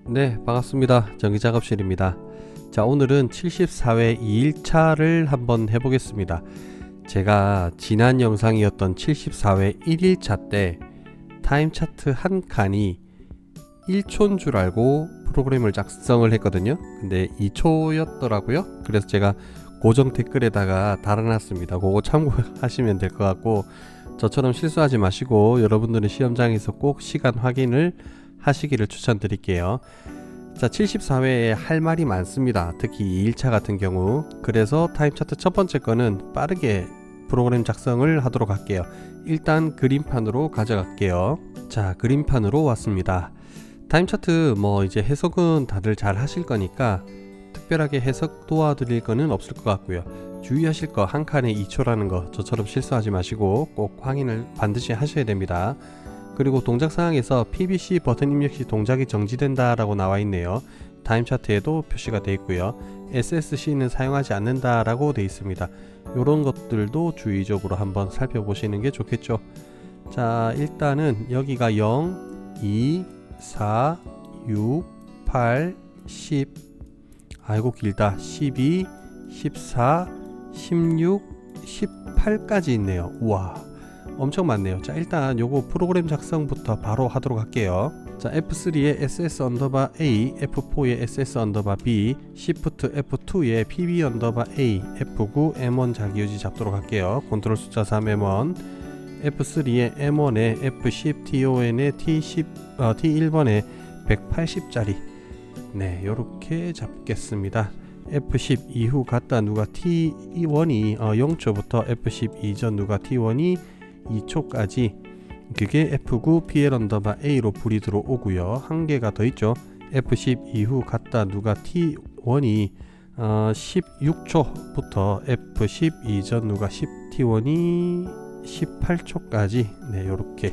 네, 반갑습니다. 전기작업실입니다. 자, 오늘은 74회 2일차를 한번 해보겠습니다. 제가 지난 영상이었던 74회 1일차 때 타임차트 한 칸이 1초인 줄 알고 프로그램을 작성을 했거든요. 근데 2초였더라고요. 그래서 제가 고정 댓글에다가 달아놨습니다. 그거 참고하시면 될 것 같고, 저처럼 실수하지 마시고 여러분들은 시험장에서 꼭 시간 확인을 하시기를 추천드릴게요. 자, 74회에 할 말이 많습니다. 특히 2일차 같은 경우. 그래서 타임차트 첫 번째 거는 빠르게 프로그램 작성을 하도록 할게요. 일단 그림판으로 가져갈게요. 자, 그림판으로 왔습니다. 타임차트 이제 해석은 다들 잘 하실 거니까 특별하게 해석 도와드릴 거는 없을 것 같고요. 주의하실 거 한 칸에 2초라는 거 저처럼 실수하지 마시고 꼭 확인을 반드시 하셔야 됩니다. 그리고 동작 상황에서 PBC 버튼 입력 시 동작이 정지된다 라고 나와 있네요. 타임 차트에도 표시가 되어 있고요. SSC는 사용하지 않는다 라고 되어 있습니다. 이런 것들도 주의적으로 한번 살펴보시는 게 좋겠죠. 자, 일단은 여기가 0, 2, 4, 6, 8, 10, 아이고 길다, 12, 14, 16, 18까지 있네요. 우와, 엄청 많네요. 자, 일단 요거 프로그램 작성부터 바로 하도록 할게요. 자, F3에 SS_A, F4에 SS_B, Shift F2에 PB_A, F9 M1 자기유지 잡도록 할게요. 컨트롤 숫자 3 M1, F3에 M1에 F10 TON에 T1번에 180짜리 네, 요렇게 잡겠습니다. F10 이후 갔다 누가 T1이 0초부터 F10 이전 누가 T1이 2초까지 그게 F9 PL_A로 불이 들어오고요. 한 개가 더 있죠. F10 이후 갔다 누가 T1이 16초부터 F10 이전 누가 10T1이 18초까지 네, 요렇게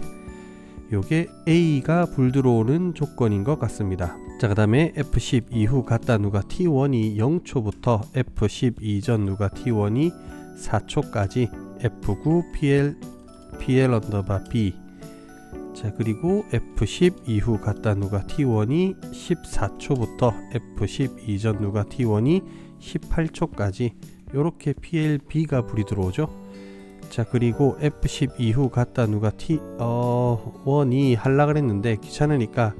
요게 A가 불 들어오는 조건인 것 같습니다. 자, 그 다음에 F10 이후 갔다 누가 T1이 0초부터 F10 이전 누가 T1이 4초까지 F9 PL_B. 자, 그리고 F10 이후 갔다 누가 T1이 14초부터 F10 이전 누가 T1이 18초까지 요렇게 PLB가 불이 들어오죠. 자, 그리고 F10 이후 갔다 누가 T1이 할라 그랬는데 귀찮으니까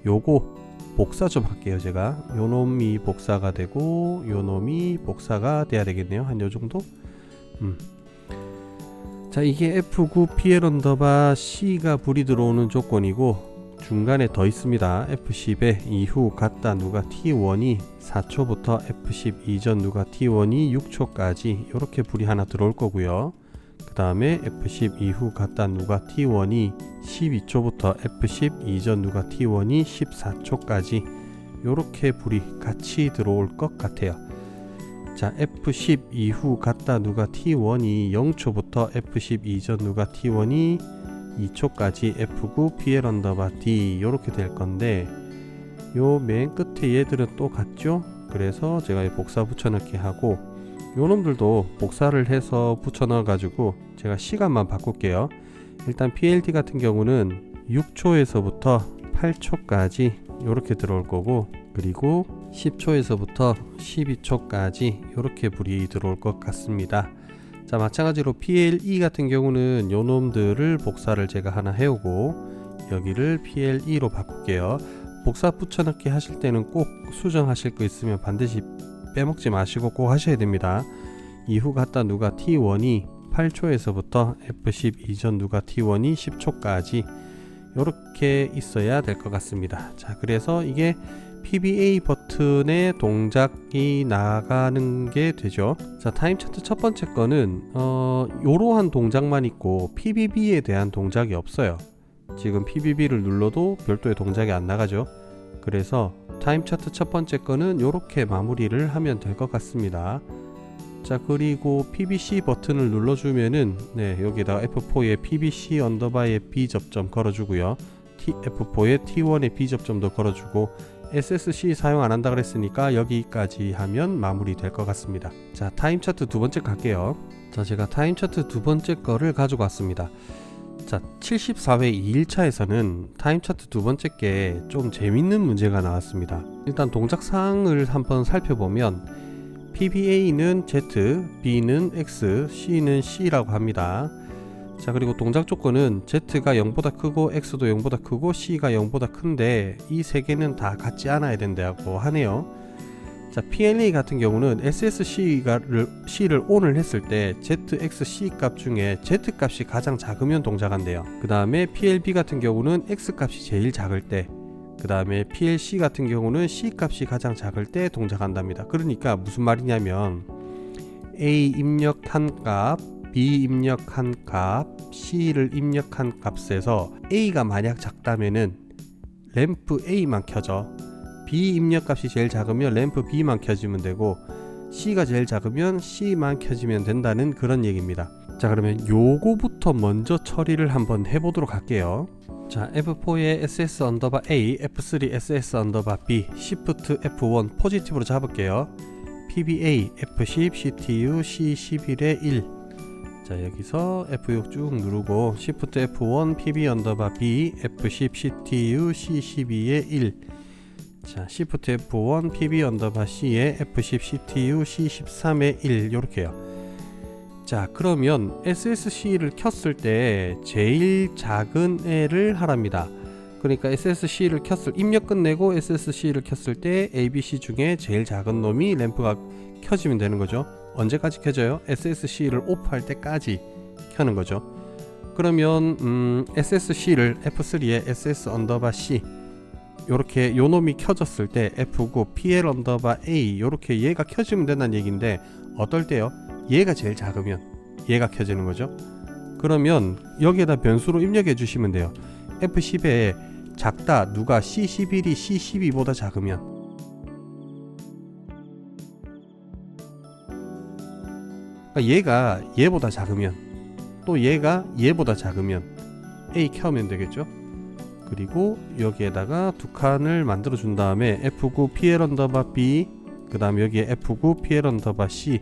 요거 복사 좀 할게요. 제가 요 놈이 복사가 되고 요 놈이 복사가 돼야 되겠네요. 한 요 정도. 자, 이게 F9 PL_C가 불이 들어오는 조건이고 중간에 더 있습니다. F10에 이후 갔다 누가 T1이 4초부터 F10 이전 누가 T1이 6초까지 이렇게 불이 하나 들어올 거고요. 그 다음에 F10 이후 갔다 누가 T1이 12초부터 F10 이전 누가 T1이 14초까지 이렇게 불이 같이 들어올 것 같아요. 자, F10 이후 갔다 누가 T1이 0초부터 F10 이전 누가 T1이 2초까지 F9 PL_D 이렇게 될 건데 요 맨 끝에 얘들은 또 같죠? 그래서 제가 복사 붙여넣기 하고 요 놈들도 복사를 해서 붙여넣어 가지고 제가 시간만 바꿀게요. 일단 PLD 같은 경우는 6초에서부터 8초까지 이렇게 들어올 거고, 그리고 10초에서부터 12초까지 이렇게 불이 들어올 것 같습니다. 자, 마찬가지로 PLE 같은 경우는 요 놈들을 복사를 제가 하나 해오고 여기를 PLE로 바꿀게요. 복사 붙여넣기 하실 때는 꼭 수정하실 거 있으면 반드시 빼먹지 마시고 꼭 하셔야 됩니다. 이후 갔다 누가 T1이 8초에서부터 F10 이전 누가 T1이 10초까지 이렇게 있어야 될 것 같습니다. 자, 그래서 이게 PBA 버튼의 동작이 나가는 게 되죠. 자, 타임 차트 첫 번째 거는 이러한 동작만 있고 PBB에 대한 동작이 없어요. 지금 PBB를 눌러도 별도의 동작이 안 나가죠. 그래서 타임 차트 첫 번째 거는 이렇게 마무리를 하면 될 것 같습니다. 자, 그리고 PBC 버튼을 눌러주면은 네, 여기다가 F4에 PBC_에 B 접점 걸어주고요. F4에 T1에 B 접점도 걸어주고 SSC 사용 안 한다 그랬으니까 여기까지 하면 마무리 될 것 같습니다. 자, 타임 차트 두 번째 갈게요. 자, 제가 타임 차트 두 번째 거를 가지고 왔습니다. 자, 74회 2일차에서는 타임차트 두 번째 게 좀 재밌는 문제가 나왔습니다. 일단 동작사항을 한번 살펴보면 PBA는 Z, B는 X, C는 C라고 합니다. 자, 그리고 동작 조건은 Z가 0보다 크고 X도 0보다 크고 C가 0보다 큰데 이 세 개는 다 같지 않아야 된다고 하네요. 자, PLA 같은 경우는 SSC를 ON을 했을 때 ZXC 값 중에 Z 값이 가장 작으면 동작한대요. 그 다음에 PLB 같은 경우는 X 값이 제일 작을 때, 그 다음에 PLC 같은 경우는 C 값이 가장 작을 때 동작한답니다. 그러니까 무슨 말이냐면 A 입력한 값, B 입력한 값, C를 입력한 값에서 A가 만약 작다면은 램프 A만 켜져. B 입력값이 제일 작으면 램프 B만 켜지면 되고 C가 제일 작으면 C만 켜지면 된다는 그런 얘기입니다. 자, 그러면 요거부터 먼저 처리를 한번 해보도록 할게요. 자, F4에 SS 언더바 A, F3 SS 언더바 B, Shift F1 포지티브로 잡을게요. PBA, F10, CTU, C11에 1. 자, 여기서 F6 쭉 누르고 Shift F1 PB 언더바 B, F10, CTU, C12에 1. 자, Shift F1 PB 언더바 C에 F10 CTU C13에 1 요렇게요. 자, 그러면 SSC를 켰을 때 제일 작은 애를 하랍니다. 그러니까 SSC를 입력 끝내고 SSC를 켰을 때 ABC 중에 제일 작은 놈이 램프가 켜지면 되는 거죠. 언제까지 켜져요? SSC를 오프할 때까지 켜는 거죠. 그러면 SSC를 F3에 SS 언더바 C 요렇게 요 놈이 켜졌을 때 F9 PL 언더바 A 요렇게 얘가 켜지면 된다는 얘기인데 어떨 때요? 얘가 제일 작으면 얘가 켜지는 거죠. 그러면 여기에다 변수로 입력해 주시면 돼요. F10에 작다 누가 C11이 C12보다 작으면, 그러니까 얘가 얘보다 작으면 또 얘가 얘보다 작으면 A 켜면 되겠죠. 그리고 여기에다가 두 칸을 만들어 준 다음에 F9 PL 언더바 B, 그 다음에 여기에 F9 PL 언더바 C.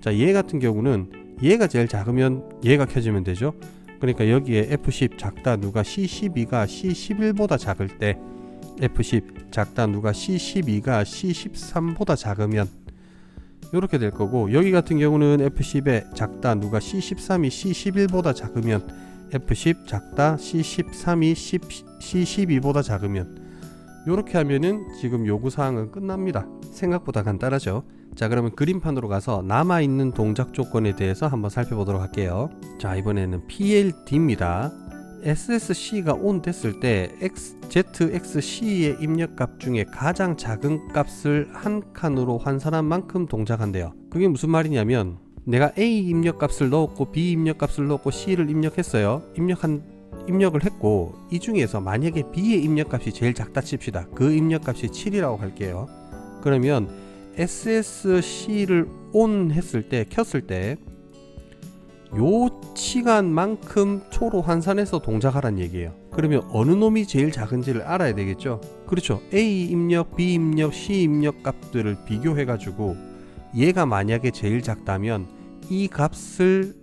자, 얘 같은 경우는 얘가 제일 작으면 얘가 켜지면 되죠. 그러니까 여기에 F10 작다 누가 C12가 C11보다 작을 때, F10 작다 누가 C12가 C13보다 작으면 이렇게 될 거고, 여기 같은 경우는 F10에 작다 누가 C13이 C11보다 작으면 F10 작다 C13이 C12보다 작으면 이렇게 하면은 지금 요구사항은 끝납니다. 생각보다 간단하죠. 자, 그러면 그림판으로 가서 남아있는 동작 조건에 대해서 한번 살펴보도록 할게요. 자, 이번에는 PLD입니다. SSC가 ON 됐을 때 ZXC의 입력값 중에 가장 작은 값을 한 칸으로 환산한 만큼 동작한대요. 그게 무슨 말이냐면 내가 A 입력값을 넣었고 B 입력값을 넣었고 C를 입력했어요. 입력을 했고 이 중에서 만약에 B의 입력값이 제일 작다 칩시다. 그 입력값이 7이라고 할게요. 그러면 SSC를 ON 했을 때, 켰을 때 요 시간만큼 초로 환산해서 동작하란 얘기예요. 그러면 어느 놈이 제일 작은지를 알아야 되겠죠. 그렇죠. A 입력, B 입력, C 입력 값들을 비교해 가지고 얘가 만약에 제일 작다면 이 값을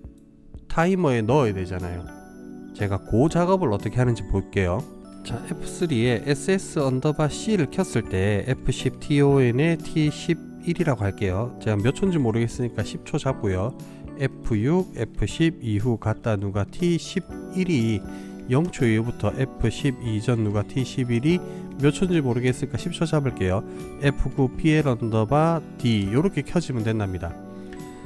타이머에 넣어야 되잖아요. 제가 그 작업을 어떻게 하는지 볼게요. 자, F3에 SS 언더바 C를 켰을 때 F10 TON에 T11이라고 할게요. 제가 몇 초인지 모르겠으니까 10초 잡고요. F6, F10 이후 갔다 누가 T11이 0초 이후부터 F10 이전 누가 T11이 몇 초인지 모르겠으니까 10초 잡을게요. F9 PL 언더바 D 요렇게 켜지면 된답니다.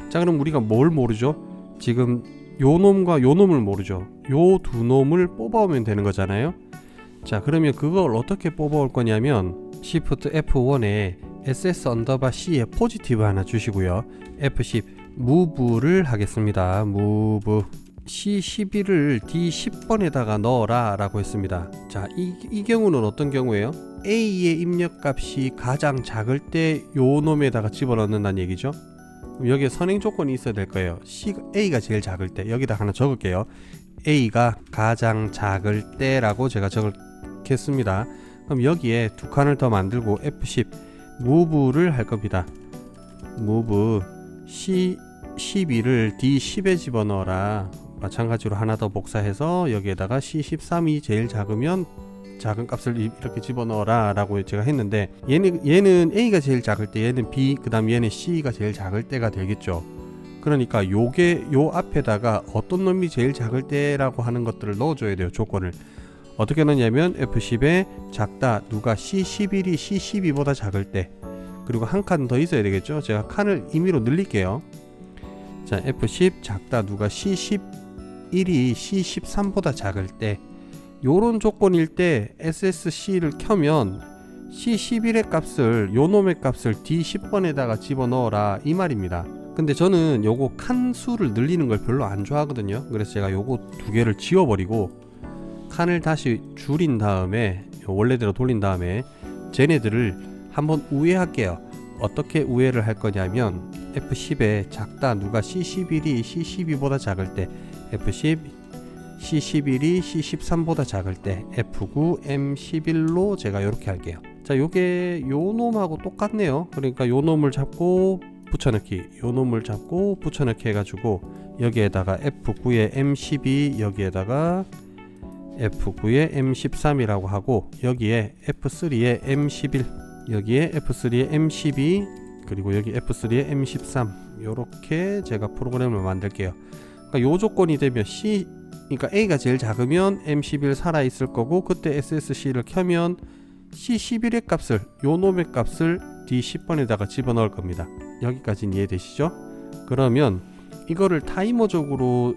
자, 그럼 우리가 뭘 모르죠? 지금 요 놈과 요 놈을 모르죠. 요 두 놈을 뽑아오면 되는 거잖아요. 자, 그러면 그걸 어떻게 뽑아올 거냐면 Shift F1에 SS 언더바 C에 포지티브 하나 주시고요. F10 무브를 하겠습니다. 무브 C11을 D10번에다가 넣어라 라고 했습니다. 자, 이 경우는 어떤 경우예요? A의 입력값이 가장 작을 때 요 놈에다가 집어넣는다는 얘기죠. 여기에 선행 조건이 있어야 될 거예요. A가 제일 작을 때 여기다 하나 적을게요. A가 가장 작을 때라고 제가 적겠습니다. 그럼 여기에 두 칸을 더 만들고 F10 무브를 할 겁니다. 무브 C12를 D10에 집어넣어라. 마찬가지로 하나 더 복사해서 여기에다가 C13이 제일 작으면 작은 값을 이렇게 집어넣어라 라고 제가 했는데, 얘는 A가 제일 작을 때, 얘는 B, 그 다음 얘는 C가 제일 작을 때가 되겠죠. 그러니까 요 앞에다가 어떤 놈이 제일 작을 때라고 하는 것들을 넣어줘야 돼요. 조건을 어떻게 넣냐면 F10에 작다 누가 C11이 C12보다 작을 때, 그리고 한 칸 더 있어야 되겠죠. 제가 칸을 임의로 늘릴게요. 자, F10 작다 누가 C11이 C13보다 작을 때, 요런 조건일 때 SSC를 켜면 C11의 값을, 요 놈의 값을 D10번에다가 집어넣어라 이 말입니다. 근데 저는 요거 칸 수를 늘리는 걸 별로 안 좋아하거든요. 그래서 제가 요거 두 개를 지워버리고 칸을 다시 줄인 다음에 원래대로 돌린 다음에 쟤네들을 한번 우회할게요. 어떻게 우회를 할 거냐면 F10에 작다 누가 C11이 C12보다 작을 때, F10 C11이 C13보다 작을 때 F9 M11로 제가 요렇게 할게요. 자, 요게 요 놈하고 똑같네요. 그러니까 요 놈을 잡고 붙여넣기, 요 놈을 잡고 붙여넣기 해가지고 여기에다가 F9에 M12, 여기에다가 F9에 M13이라고 하고, 여기에 F3에 M11, 여기에 F3에 M12, 그리고 여기 F3에 M13, 요렇게 제가 프로그램을 만들게요. 그러니까 요 조건이 되면 그러니까 A가 제일 작으면 M11 살아있을 거고, 그때 SSC를 켜면 C11의 값을, 요 놈의 값을 D10번에다가 집어넣을 겁니다. 여기까지는 이해되시죠? 그러면 이거를 타이머적으로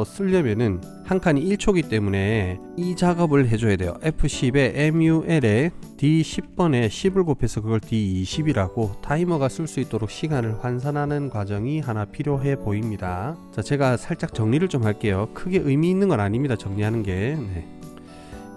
쓰려면은 한 칸이 1초기 때문에 이 작업을 해줘야 돼요. F10에 MUL에 D10번에 10을 곱해서 그걸 D20이라고 타이머가 쓸 수 있도록 시간을 환산하는 과정이 하나 필요해 보입니다. 자, 제가 살짝 정리를 좀 할게요. 크게 의미 있는 건 아닙니다, 정리하는 게.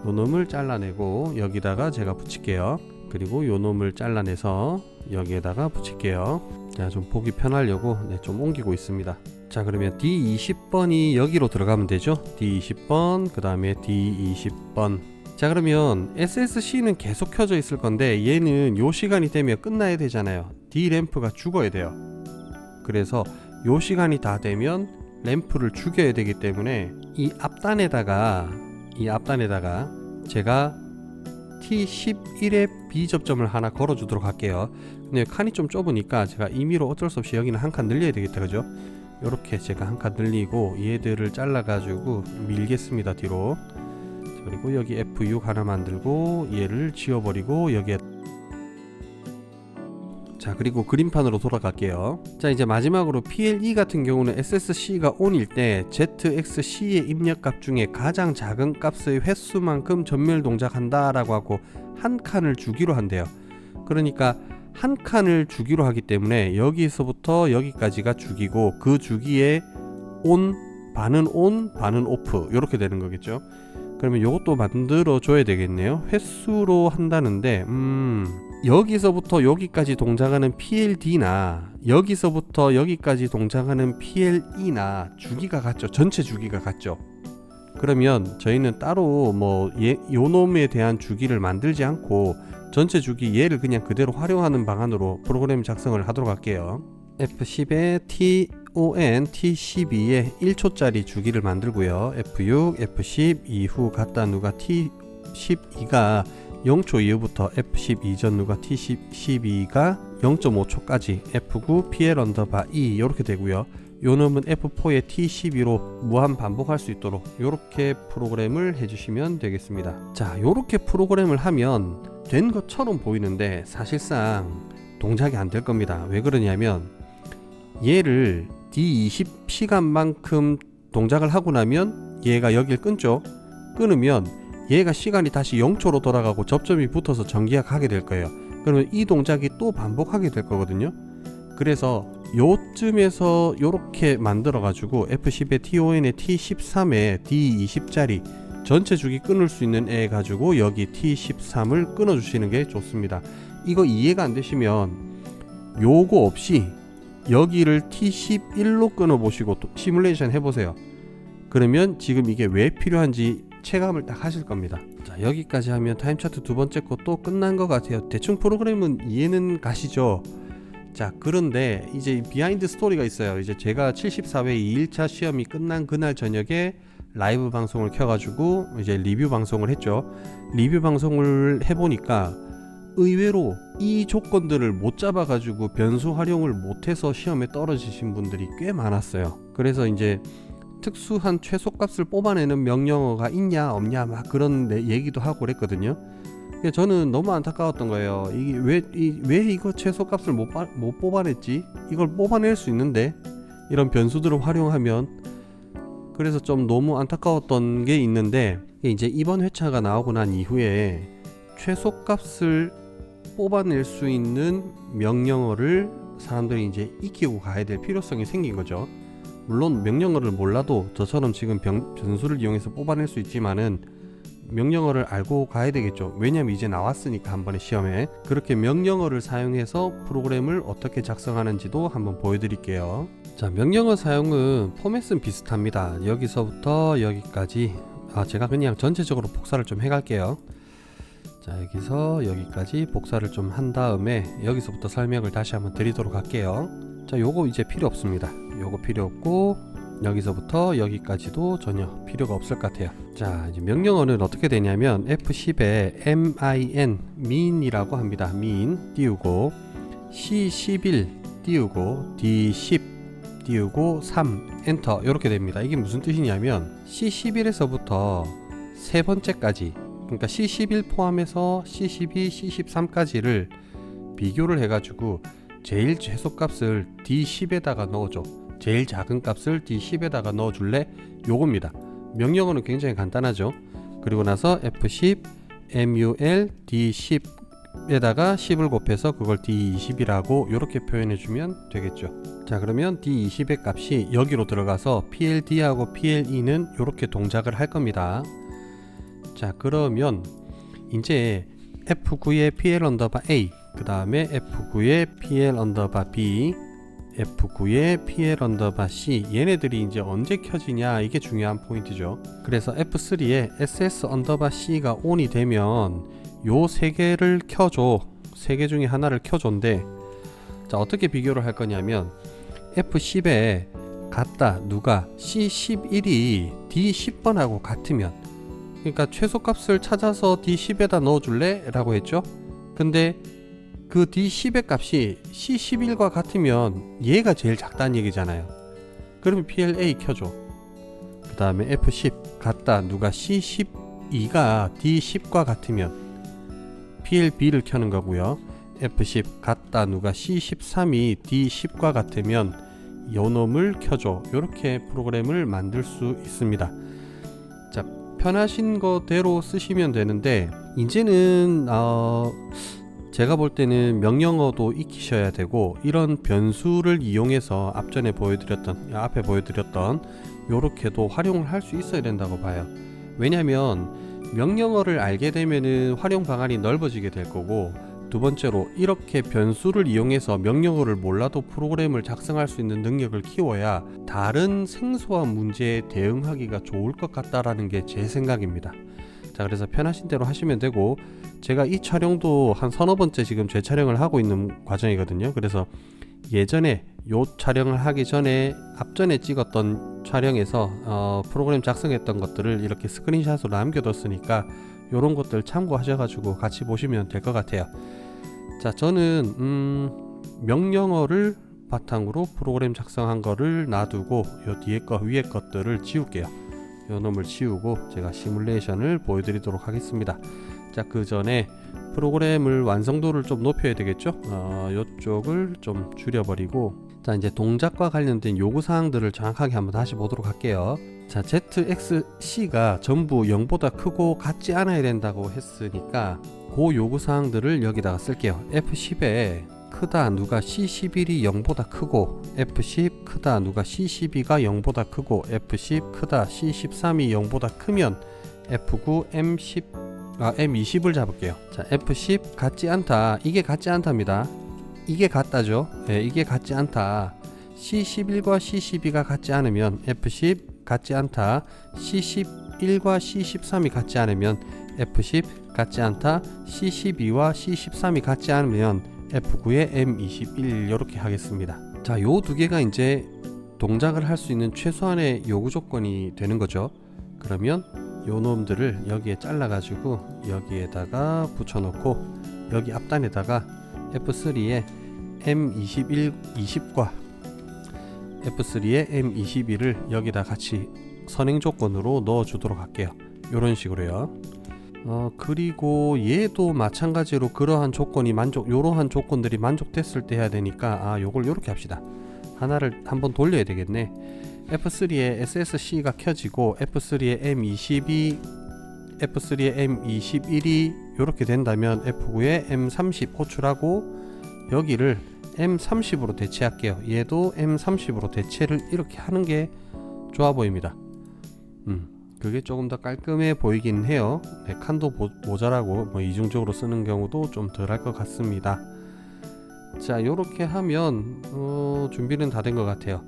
요 놈을 잘라내고 여기다가 제가 붙일게요. 그리고 요 놈을 잘라내서 여기에다가 붙일게요. 자, 좀 보기 편하려고 좀 옮기고 있습니다. 자, 그러면 D20번이 여기로 들어가면 되죠. D20번, 그 다음에 D20번. 자, 그러면 SSC는 계속 켜져 있을 건데 얘는 요 시간이 되면 끝나야 되잖아요. D램프가 죽어야 돼요. 그래서 요 시간이 다 되면 램프를 죽여야 되기 때문에 이 앞단에다가 제가 T11의 B접점을 하나 걸어주도록 할게요. 근데 칸이 좀 좁으니까 제가 임의로 어쩔 수 없이 여기는 한 칸 늘려야 되겠다, 그죠? 요렇게 제가 한 칸 늘리고 얘들을 잘라가지고 밀겠습니다, 뒤로. 그리고 여기 F6 하나 만들고 얘를 지워버리고 여기에, 자, 그리고 그림판으로 돌아갈게요. 자, 이제 마지막으로 PLE 같은 경우는 SSC가 ON일 때 ZXC의 입력값 중에 가장 작은 값의 횟수만큼 전멸 동작한다 라고 하고 한 칸을 주기로 한대요. 그러니까 한 칸을 주기로 하기 때문에 여기서부터 여기까지가 주기고, 그 주기에 반은 온, 반은 오프, 이렇게 되는 거겠죠. 그러면 이것도 만들어 줘야 되겠네요. 횟수로 한다는데 여기서부터 여기까지 동작하는 PLD나 여기서부터 여기까지 동작하는 PLE나 주기가 같죠. 전체 주기가 같죠. 그러면 저희는 따로 요 놈에 대한 주기를 만들지 않고 전체 주기 얘를 그냥 그대로 활용하는 방안으로 프로그램 작성을 하도록 할게요. F10에 TON T12에 1초짜리 주기를 만들고요. F6, F10 이후 갖다 누가 T12가 0초 이후부터 F10 이전 누가 T12가 0.5초까지 F9 PL 언더바 E 이렇게 되고요. 요 놈은 F4에 T12로 무한 반복할 수 있도록 이렇게 프로그램을 해주시면 되겠습니다. 자, 요렇게 프로그램을 하면 된 것처럼 보이는데 사실상 동작이 안 될 겁니다. 왜 그러냐면 얘를 D20 시간만큼 동작을 하고 나면 얘가 여길 끊죠. 끊으면 얘가 시간이 다시 0초로 돌아가고 접점이 붙어서 전기가 가게 될 거예요. 그러면 이 동작이 또 반복하게 될 거거든요. 그래서 요쯤에서 요렇게 만들어 가지고 F10에 TON에 T13에 D20짜리 전체 주기 끊을 수 있는 애 가지고 여기 T13을 끊어 주시는 게 좋습니다. 이거 이해가 안 되시면 요거 없이 여기를 T11로 끊어 보시고 또 시뮬레이션 해보세요. 그러면 지금 이게 왜 필요한지 체감을 딱 하실 겁니다. 자, 여기까지 하면 타임 차트 두 번째 것도 끝난 것 같아요. 대충 프로그램은 이해는 가시죠? 자, 그런데 이제 비하인드 스토리가 있어요. 이제 제가 74회 2일차 시험이 끝난 그날 저녁에 라이브 방송을 켜가지고 이제 리뷰 방송을 했죠. 리뷰 방송을 해보니까 의외로 이 조건들을 못 잡아가지고 변수 활용을 못해서 시험에 떨어지신 분들이 꽤 많았어요. 그래서 이제 특수한 최소값을 뽑아내는 명령어가 있냐 없냐 막 그런 얘기도 하고 그랬거든요. 저는 너무 안타까웠던 거예요. 이게 왜 이거 최소값을 못 뽑아냈지? 이걸 뽑아낼 수 있는데 이런 변수들을 활용하면. 그래서 좀 너무 안타까웠던 게 있는데, 이제 이번 회차가 나오고 난 이후에 최소값을 뽑아낼 수 있는 명령어를 사람들이 이제 익히고 가야 될 필요성이 생긴 거죠. 물론 명령어를 몰라도 저처럼 지금 변수를 이용해서 뽑아낼 수 있지만은 명령어를 알고 가야 되겠죠. 왜냐면 이제 나왔으니까 한 번에 시험에. 그렇게 명령어를 사용해서 프로그램을 어떻게 작성하는지도 한번 보여드릴게요. 자, 명령어 사용은 포맷은 비슷합니다. 여기서부터 여기까지 제가 그냥 전체적으로 복사를 좀 해갈게요. 자, 여기서 여기까지 복사를 좀 한 다음에 여기서부터 설명을 다시 한번 드리도록 할게요. 자, 요거 이제 필요 없습니다. 요거 필요 없고 여기서부터 여기까지도 전혀 필요가 없을 것 같아요. 자, 이제 명령어는 어떻게 되냐면 F10에 min 이라고 합니다. min 띄우고 C11 띄우고 D10 띄우고 3 엔터 이렇게 됩니다. 이게 무슨 뜻이냐면 C11에서부터 세 번째까지, 그러니까 C11 포함해서 C12, C13까지를 비교를 해가지고 제일 최소값을 D10에다가 넣어줘. 제일 작은 값을 D10에다가 넣어줄래? 요겁니다. 명령어는 굉장히 간단하죠. 그리고 나서 F10 MUL D10에다가 10을 곱해서 그걸 D20이라고 이렇게 표현해주면 되겠죠. 자, 그러면 D20의 값이 여기로 들어가서 PLD하고 PLE는 이렇게 동작을 할 겁니다. 자, 그러면 이제 F9의 PL 언더바 A, 그 다음에 F9의 PL 언더바 B, F9의 PL 언더바 C, 얘네들이 이제 언제 켜지냐, 이게 중요한 포인트죠. 그래서 F3의 SS 언더바 C가 ON이 되면 요 세 개를 켜줘. 세 개 중에 하나를 켜줘인데, 자, 어떻게 비교를 할 거냐면 F10에 같다 누가 C11이 D10번하고 같으면, 그러니까 최소값을 찾아서 D10에다 넣어줄래? 라고 했죠. 근데 그 D10의 값이 C11과 같으면 얘가 제일 작다는 얘기잖아요. 그러면 PLA 켜줘. 그 다음에 F10 같다 누가 C12가 D10과 같으면 PLB를 켜는 거고요. F10 같다 누가 C13이 D10과 같으면 요놈을 켜줘. 이렇게 프로그램을 만들 수 있습니다. 자, 편하신 거대로 쓰시면 되는데, 이제는 제가 볼 때는 명령어도 익히셔야 되고, 이런 변수를 이용해서 앞에 보여드렸던 요렇게도 활용을 할 수 있어야 된다고 봐요. 왜냐면 명령어를 알게 되면은 활용 방안이 넓어지게 될 거고, 두 번째로 이렇게 변수를 이용해서 명령어를 몰라도 프로그램을 작성할 수 있는 능력을 키워야 다른 생소한 문제에 대응하기가 좋을 것 같다라는 게 제 생각입니다. 자, 그래서 편하신 대로 하시면 되고, 제가 이 촬영도 한 서너 번째 지금 재촬영을 하고 있는 과정이거든요. 그래서 예전에 요 촬영을 하기 전에 앞전에 찍었던 촬영에서 프로그램 작성했던 것들을 이렇게 스크린샷으로 남겨뒀으니까 요런 것들 참고하셔가지고 같이 보시면 될 것 같아요. 자, 저는 명령어를 바탕으로 프로그램 작성한 거를 놔두고 요 뒤에 거 위에 것들을 지울게요. 요 놈을 지우고 제가 시뮬레이션을 보여드리도록 하겠습니다. 자, 그 전에 프로그램을 완성도를 좀 높여야 되겠죠. 요쪽을 좀 줄여버리고, 자, 이제 동작과 관련된 요구사항들을 정확하게 한번 다시 보도록 할게요. 자, ZXC가 전부 0보다 크고 같지 않아야 된다고 했으니까 그 요구사항들을 여기다가 쓸게요. F10에 크다 누가 C11이 0보다 크고, F10 크다 누가 C12가 0보다 크고, F10 크다 C13이 0보다 크면 F9 M20을 잡을게요. 자, F10 같지 않다, 이게 같지 않답니다. 이게 같다죠. 네, 이게 같지 않다. C11과 C12가 같지 않으면 F10 같지 않다. C11과 C13이 같지 않으면 F10 같지 않다. C12와 C13이 같지 않으면 F9에 M21 이렇게 하겠습니다. 자, 요 두 개가 이제 동작을 할 수 있는 최소한의 요구 조건이 되는 거죠. 그러면 요 놈들을 여기에 잘라 가지고 여기에다가 붙여 놓고 여기 앞단에다가 F3에 M20과 F3에 M21을 여기다 같이 선행 조건으로 넣어 주도록 할게요. 요런 식으로요. 그리고 얘도 마찬가지로 그러한 조건이 요러한 조건들이 만족됐을 때 해야 되니까 요걸 요렇게 합시다. 하나를 한번 돌려야 되겠네. F3에 SSC가 켜지고 F3에 M21이 요렇게 된다면 F9에 M30 호출하고 여기를 M30으로 대체할게요. 얘도 M30으로 대체를 이렇게 하는 게 좋아 보입니다. 그게 조금 더 깔끔해 보이긴 해요. 네, 칸도 모자라고 뭐 이중적으로 쓰는 경우도 좀 덜 할 것 같습니다. 자, 요렇게 하면 준비는 다 된 것 같아요.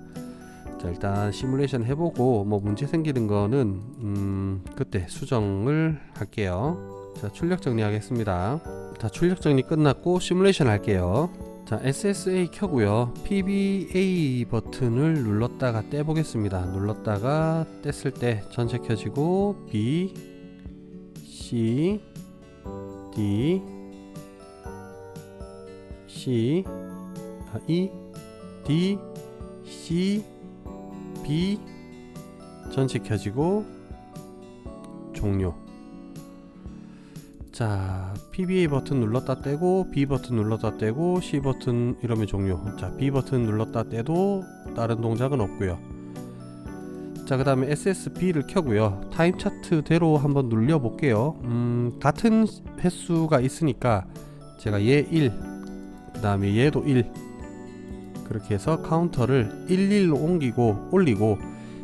자, 일단 시뮬레이션 해보고 뭐 문제 생기는 거는 그때 수정을 할게요. 자, 출력 정리하겠습니다. 자, 출력 정리 끝났고 시뮬레이션 할게요. 자, SSA 켜고요. PBA 버튼을 눌렀다가 떼보겠습니다. 눌렀다가 뗐을 때 전체 켜지고 B, C, D, C, E, D, C, B 전체 켜지고 종료. 자, PBA 버튼 눌렀다 떼고 B 버튼 눌렀다 떼고 C 버튼 이러면 종료. 자, B 버튼 눌렀다 떼도 다른 동작은 없고요. 자, 그 다음에 SSB를 켜고요. 타임 차트대로 한번 눌려 볼게요. 같은 횟수가 있으니까 제가 얘 1, 그 다음에 얘도 1 그렇게 해서 카운터를 11로 올리고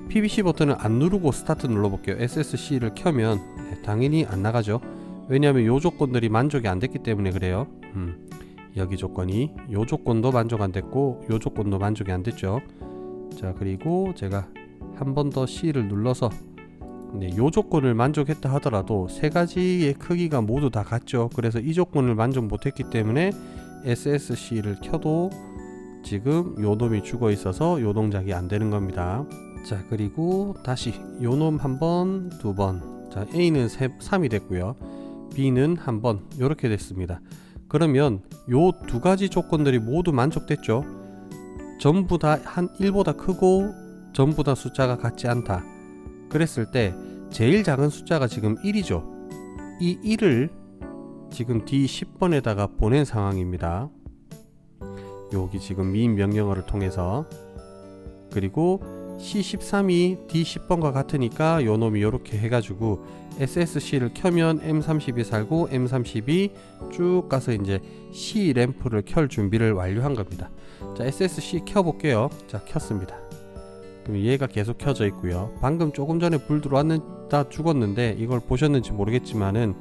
PBC 버튼을 안 누르고 스타트 눌러볼게요. SSC를 켜면 당연히 안 나가죠. 왜냐하면 요 조건들이 만족이 안 됐기 때문에 그래요. 여기 조건이 요 조건도 만족 안 됐고 요 조건도 만족이 안 됐죠. 자, 그리고 제가 한 번 더 C를 눌러서 요 조건을 만족했다 하더라도 세 가지의 크기가 모두 다 같죠. 그래서 이 조건을 만족 못했기 때문에 SSC를 켜도 지금 요 놈이 죽어 있어서 요 동작이 안 되는 겁니다. 자, 그리고 다시 요 놈 한 번, 두 번. 자, A는 3이 됐고요. B는 한 번 요렇게 됐습니다. 그러면 요 두 가지 조건들이 모두 만족됐죠. 전부 다 한 1보다 크고 전부 다 숫자가 같지 않다. 그랬을 때 제일 작은 숫자가 지금 1이죠. 이 1을 지금 D10번에다가 보낸 상황입니다. 여기 지금 미인 명령어를 통해서. 그리고 C13이 D10번과 같으니까 요 놈이 요렇게 해가지고 SSC를 켜면 M32 살고 M32 쭉 가서 이제 C 램프를 켤 준비를 완료한 겁니다. 자, SSC 켜볼게요. 자, 켰습니다. 그럼 얘가 계속 켜져 있고요. 방금 조금 전에 불 들어왔다 죽었는데 이걸 보셨는지 모르겠지만은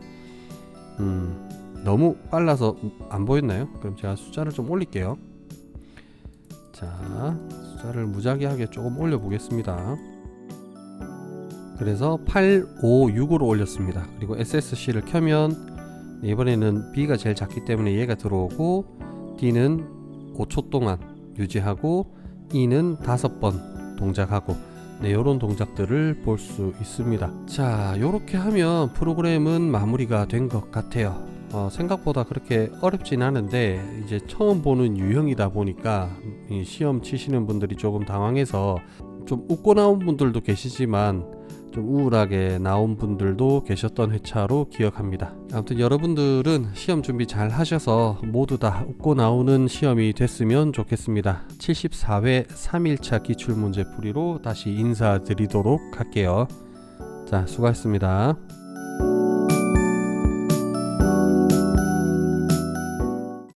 너무 빨라서 안 보였나요? 그럼 제가 숫자를 좀 올릴게요. 자, 숫자를 무작위하게 조금 올려 보겠습니다. 그래서 856으로 올렸습니다. 그리고 SSC를 켜면 이번에는 B가 제일 작기 때문에 얘가 들어오고 D는 5초 동안 유지하고 E는 5번 동작하고 요런 동작들을 볼 수 있습니다. 자, 요렇게 하면 프로그램은 마무리가 된 것 같아요. 생각보다 그렇게 어렵진 않은데 이제 처음 보는 유형이다 보니까 시험 치시는 분들이 조금 당황해서 좀 웃고 나온 분들도 계시지만 좀 우울하게 나온 분들도 계셨던 회차로 기억합니다. 아무튼 여러분들은 시험 준비 잘 하셔서 모두 다 웃고 나오는 시험이 됐으면 좋겠습니다. 74회 3일차 기출문제 풀이로 다시 인사드리도록 할게요. 자, 수고하셨습니다.